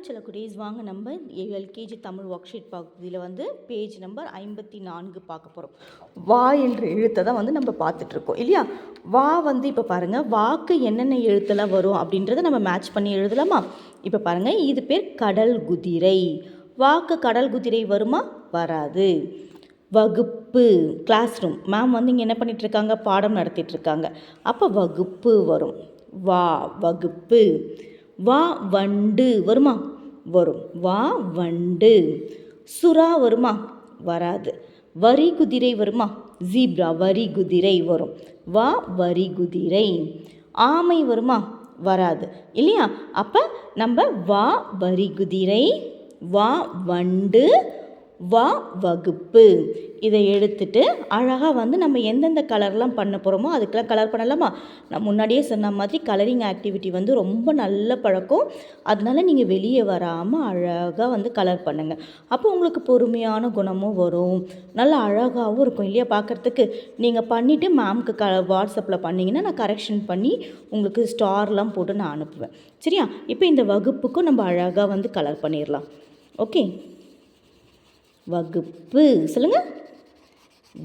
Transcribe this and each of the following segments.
செல்லக்குட்டீஸ், வாங்க நம்ம LKG Tamil work sheet பகுதியில் வந்து பேஜ் நம்பர் 54 பார்க்க போகிறோம். வா என்ற எழுத்தை தான் வந்து நம்ம பார்த்துட்ருக்கோம் இல்லையா. வா வந்து இப்போ பாருங்கள், வாக்கு என்னென்ன எழுத்தெல்லாம் வரும் அப்படின்றத நம்ம மேட்ச் பண்ணி எழுதலாமா. இப்போ பாருங்கள், இது பேர் கடல் குதிரை. வாக்கு கடல் குதிரை வருமா? வராது. வகுப்பு, கிளாஸ் ரூம், மேம் வந்து இங்கே என்ன பண்ணிகிட்ருக்காங்க, பாடம் நடத்திட்டுருக்காங்க. அப்போ வகுப்பு வரும். வா வகுப்பு. வா வண்டு வருமா? வரும். வா வண்டு. சுறா வருமா? வராது. வரி குதிரை வருமா? ஜீப்ரா, வரி குதிரை வரும். வா வரி குதிரை. ஆமை வருமா? வராது இல்லையா. அப்போ நம்ம வா வரி குதிரை, வா வண்டு, வா வகுப்பு இதை எடுத்துட்டு அழகாக வந்து நம்ம எந்தெந்த கலர்லாம் பண்ண போகிறோமோ அதுக்கெல்லாம் கலர் பண்ணலாமா. நான் முன்னாடியே சொன்ன மாதிரி கலரிங் ஆக்டிவிட்டி வந்து ரொம்ப நல்ல பழக்கம். அதனால நீங்கள் வெளியே வராமல் அழகாக வந்து கலர் பண்ணுங்கள். அப்போ உங்களுக்கு பொறுமையான குணமும் வரும், நல்லா அழகாகவும் இருக்கும் இல்லையா பார்க்குறதுக்கு. நீங்கள் பண்ணிவிட்டு மேம்க்கு வாட்ஸ்அப்பில் பண்ணிங்கன்னா நான் கரெக்ஷன் பண்ணி உங்களுக்கு ஸ்டார்லாம் போட்டு நான் அனுப்புவேன். சரியா. இப்போ இந்த வகுப்புக்கும் நம்ம அழகாக வந்து கலர் பண்ணிடலாம். ஓகே. வகுப்பு சொல்லுங்கள்.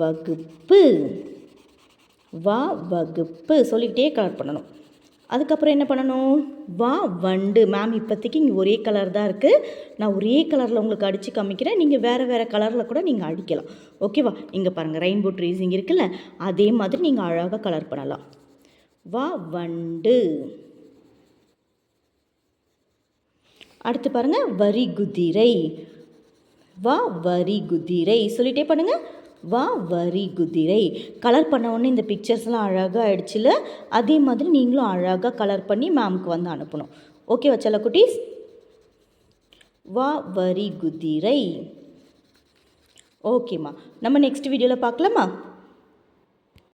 வகுப்பு. வா வகுப்பு சொல்லிக்கிட்டே கலர் பண்ணணும். அதுக்கப்புறம் என்ன பண்ணணும்? வா வண்டு. மேம் இப்போதைக்கு இங்கே ஒரே கலர் தான் இருக்குது, நான் ஒரே கலரில் உங்களுக்கு அடித்து காமிக்கிறேன். நீங்கள் வேறு வேறு கலரில் கூட நீங்கள் அடிக்கலாம். ஓகேவா. இங்கே பாருங்கள், ரெயின்போ ட்ரீஸிங் இருக்குல்ல, அதே மாதிரி நீங்கள் அழகாக கலர் பண்ணலாம். வா வண்டு. அடுத்து பாருங்கள், வரி குதிரை. வா வரி குதிரை சொல்லிட்டே பண்ணுங்க. வா வரி குதிரை. கலர் பண்ண உடனே இந்த பிக்சர்ஸ்லாம் அழகாக ஆயிடுச்சுல, அதே மாதிரி நீங்களும் அழகாக கலர் பண்ணி மேம்க்கு வந்து அனுப்பணும். ஓகேவா செல்லக்குட்டீஸ். வா வரி குதிரை. ஓகேம்மா, நம்ம நெக்ஸ்ட் வீடியோவில் பார்க்கலாமா.